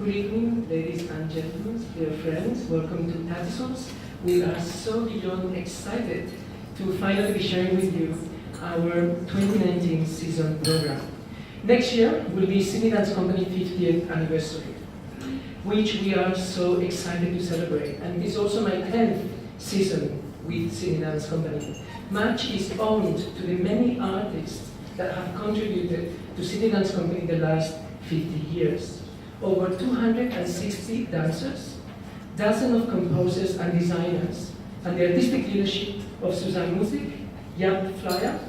Good evening, ladies and gentlemen, dear friends. Welcome to Tatisons. We are so beyond excited to finally be sharing with you our 2019 season program. Next year will be Sydney Dance Company 50th anniversary, which we are so excited to celebrate. And it's also my 10th season with Sydney Dance Company. Much is owed to the many artists that have contributed to Sydney Dance Company in the last 50 years. Over 260 dancers, dozens of composers and designers, and the artistic leadership of Suzanne Music, Jaap Flyer,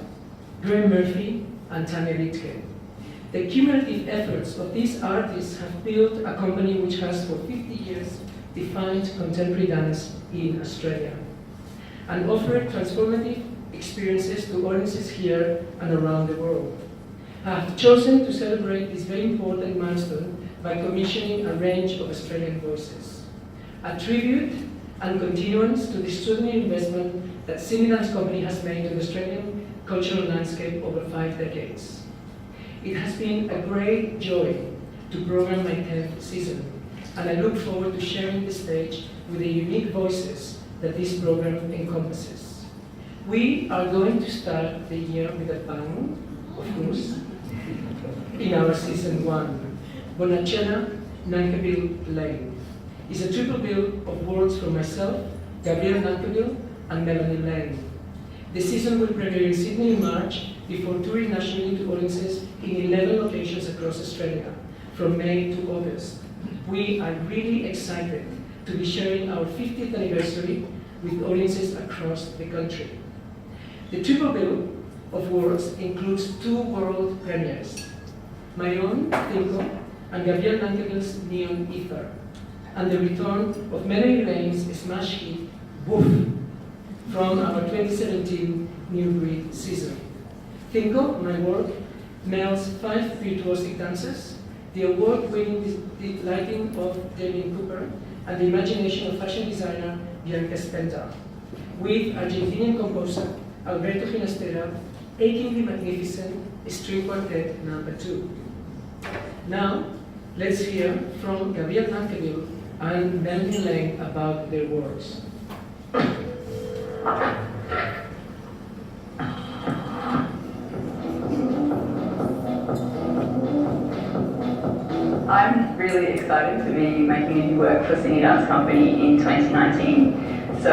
Graham Murphy, and Tanya Ritke. The cumulative efforts of these artists have built a company which has for 50 years defined contemporary dance in Australia and offered transformative experiences to audiences here and around the world. I have chosen to celebrate this very important milestone by commissioning a range of Australian voices, a tribute and continuance to the extraordinary investment that Sydney Dance Company has made in the Australian cultural landscape over 5 decades. It has been a great joy to program my 10th season, and I look forward to sharing the stage with the unique voices that this program encompasses. We are going to start the year with a bang, of course, in our season 1. Bonachela, Nankivell, Lane. It's a triple bill of works from myself, Gabrielle Nankivell, and Melanie Lane. The season will premiere in Sydney in March before touring nationally to audiences in 11 locations across Australia from May to August. We are really excited to be sharing our 50th anniversary with audiences across the country. The triple bill of works includes 2 world premieres, my own, Cinco, and Gabrielle Nankivell's Neon Ether, and the return of Melanie Lane's smash hit, Woof, from our 2017 New Breed season. Cinco, my work, melds 5 virtuosic dancers, the award-winning lighting of Damien Cooper, and the imagination of fashion designer Bianca Spenta, with Argentinian composer Alberto Ginastera, achingly magnificent string quartet number 2. Now, let's hear from Gabrielle Nankivell and Melanie Lane about their works. I'm really excited to be making a new work for Sydney Dance Company in 2019. So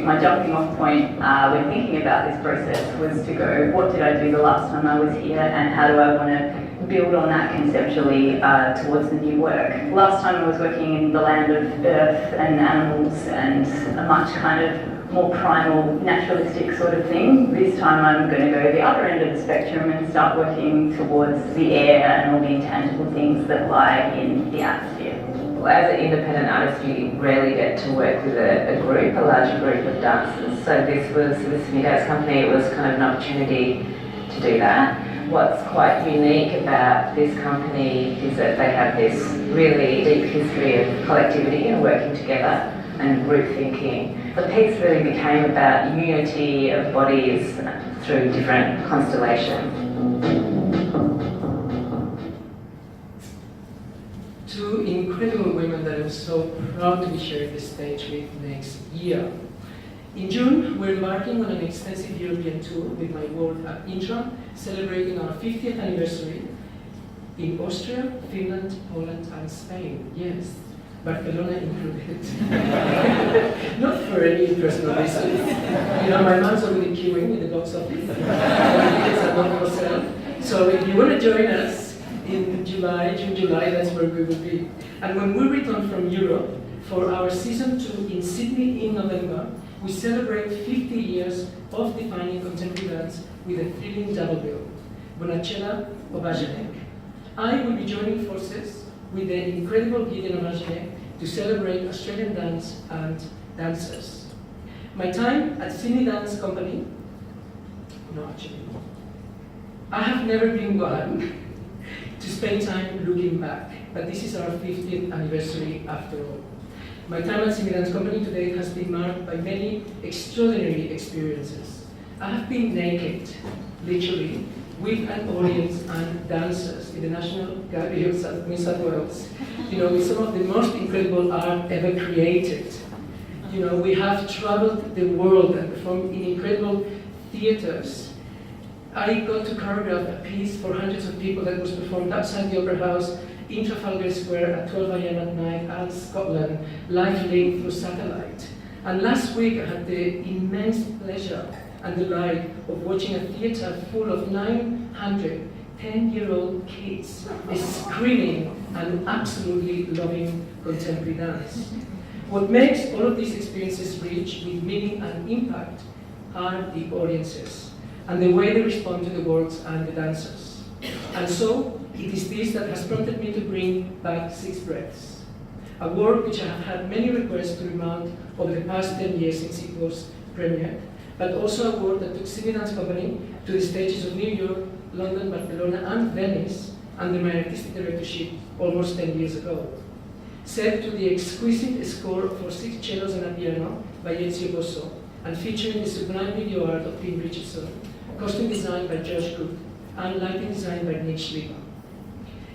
my jumping off point when thinking about this process was to go, what did I do the last time I was here, and how do I want to build on that conceptually towards the new work. Last time I was working in the land of earth and animals and a much kind of more primal, naturalistic sort of thing. This time I'm going to go the other end of the spectrum and start working towards the air and all the intangible things that lie in the atmosphere. Well, as an independent artist, you rarely get to work with a group, a larger group of dancers. So this was, with Sydney Dance Company, it was kind of an opportunity to do that. What's quite unique about this company is that they have this really deep history of collectivity and working together and group thinking. The piece really became about unity of bodies through different constellations. 2 incredible women that I'm so proud to be sharing the stage with next year. In June, we're embarking on an extensive European tour with my world at Intra, celebrating our 50th anniversary in Austria, Finland, Poland, and Spain. Yes, Barcelona included. Not for any personal reasons. You know, my mom's already queuing in the box office. It's a wonderful sale. So if you want to join us in July, June, July, that's where we will be. And when we return from Europe for our season 2 in Sydney in November, we celebrate 50 years of defining contemporary dance with a thrilling double bill, Bonachela, Obarzanek. I will be joining forces with the incredible Gideon to celebrate Australian dance and dancers. My time at Sydney Dance Company, no actually, I have never been one to spend time looking back, but this is our 50th anniversary after all. My time at Sydney Dance Company today has been marked by many extraordinary experiences. I have been naked, literally, with an audience and dancers in the National Gallery of New South Wales, with some of the most incredible art ever created. We have traveled the world and performed in incredible theaters. I got to choreograph a piece for hundreds of people that was performed outside the Opera House in Trafalgar Square at 12 a.m. at night at Scotland, live linked through satellite. And last week I had the immense pleasure and delight of watching a theatre full of 900 10-year-old kids screaming and absolutely loving contemporary dance. What makes all of these experiences rich with meaning and impact are the audiences and the way they respond to the works and the dancers. And so, it is this that has prompted me to bring back Six Breaths, a work which I have had many requests to remount over the past 10 years since it was premiered, but also a work that took Sydney Dance Company to the stages of New York, London, Barcelona, and Venice under my artistic directorship almost 10 years ago. Set to the exquisite score for 6 cellos and a piano by Ezio Bosso, and featuring the sublime video art of Tim Richardson, costume design by Josh Cook, and lighting design by Nick Schlieba.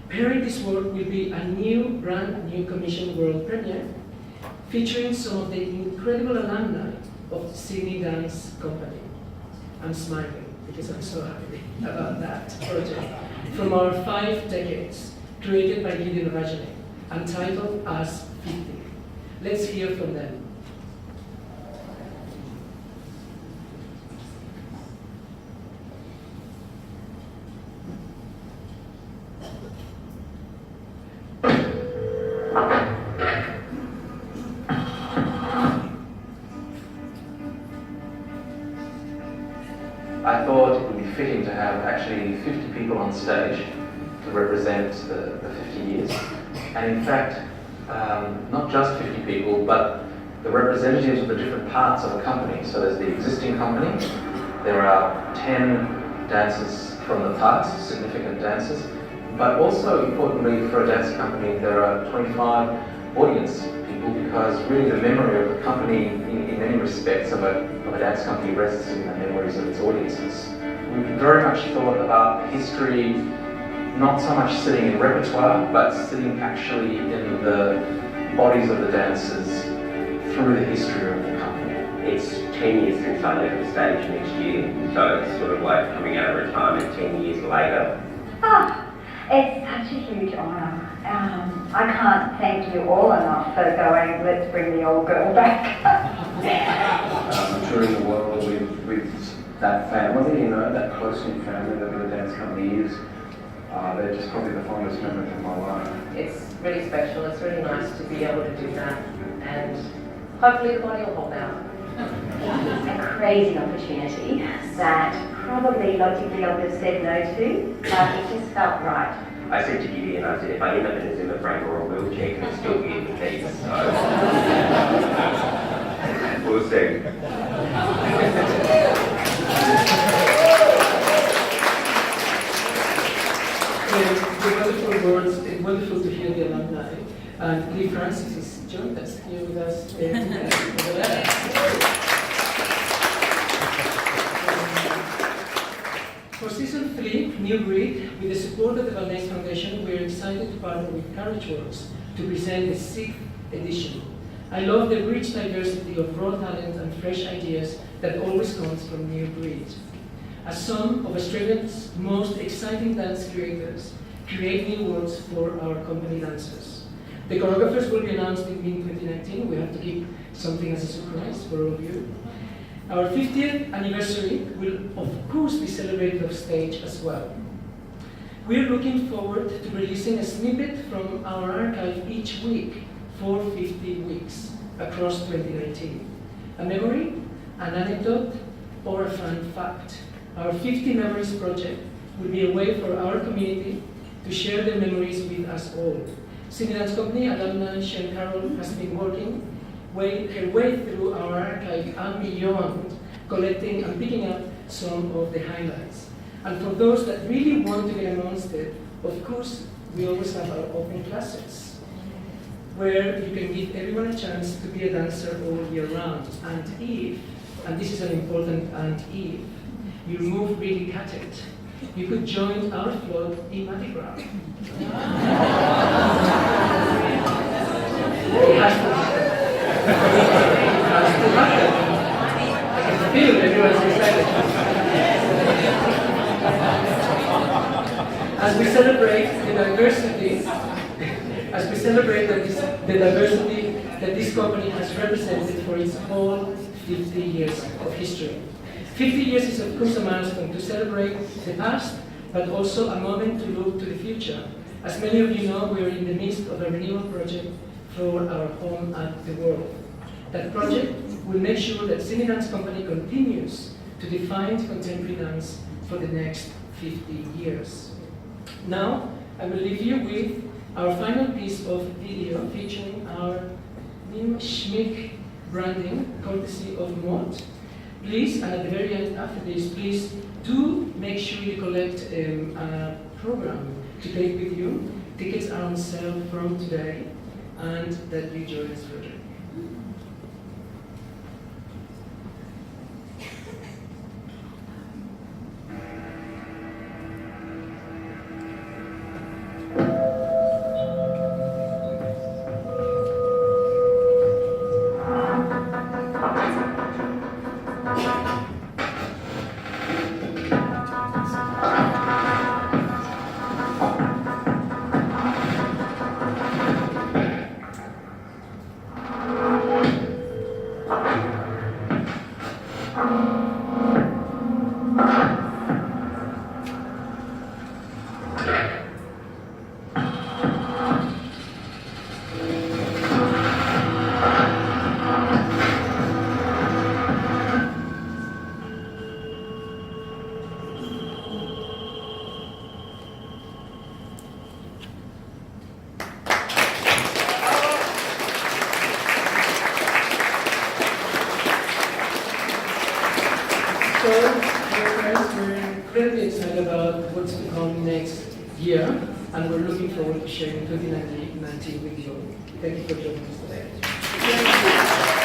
Pairing this work will be a brand new commission world premiere, featuring some of the incredible alumni of the Sydney Dance Company. I'm smiling because I'm so happy about that project. From our 5 decades, created by Gideon and titled as 50. Let's hear from them. I thought it would be fitting to have actually 50 people on stage to represent the 50 years. And in fact, not just 50 people, but the representatives of the different parts of a company. So there's the existing company, there are 10 dancers from the past, significant dancers, but also importantly for a dance company, there are 25 audience people, because really the memory of the company in many respects of a dance company rests in the memories of its audiences. We very much thought about history, not so much sitting in repertoire, but sitting actually in the bodies of the dancers through the history of the company. It's 10 years since I left the stage next year, so it's sort of like coming out of retirement 10 years later. It's such a huge honour. I can't thank you all enough for going, let's bring the old girl back. Touring the world with that family, that close-knit family that the dance company is. They're just probably the fondest memories of my life. It's really special, it's really nice to be able to do that, and hopefully the body will hold out. A crazy opportunity that probably logically I would have said no to, but it just felt right. I said to Gideon, I said, if I end up in a Zimmer frame or a wheelchair, can it still be in the piece? So, we'll see. Wonderful words, wonderful to hear the alumni. And Lee Francis is joined us here with us. For season 3, New Breed, with the support of the Valnais Foundation, we are excited to partner with CourageWorks to present the 6th edition. I love the rich diversity of raw talent and fresh ideas that always comes from New Breed. As some of Australia's most exciting dance creators create new works for our company dancers. The choreographers will be announced in mid-2019. We have to keep something as a surprise for all of you. Our 50th anniversary will, of course, be celebrated off stage as well. We're looking forward to releasing a snippet from our archive each week for 50 weeks across 2019. A memory, an anecdote, or a fun fact. Our 50 Memories project will be a way for our community to share their memories with us all. Sydney Dance Company alumni Shane Carroll has been working her way through our archive and beyond, collecting and picking up some of the highlights. And for those that really want to get amongst it, of course, we always have our open classes, where you can give everyone a chance to be a dancer all year round. And if, and this is an important and if, you move really cut it, you could join our float in Mardi Gras. It has to happen. It has to happen. I can feel everyone's excited. As we celebrate the diversity, the diversity that this company has represented for its whole 50 years of history. 50 years is of course a milestone to celebrate the past, but also a moment to look to the future. As many of you know, we are in the midst of a renewal project for our home and the world. That project will make sure that Sydney Dance Company continues to define contemporary dance for the next 50 years. Now, I will leave you with our final piece of video featuring our new Schmick branding, courtesy of Mott. Please, and at the very end after this, please do make sure you collect a program to take with you. Tickets are on sale from today, and that you join us further. So, dear friends, we're incredibly excited about what's to come next year, and we're looking forward to sharing 2019 with you. Thank you for joining us today.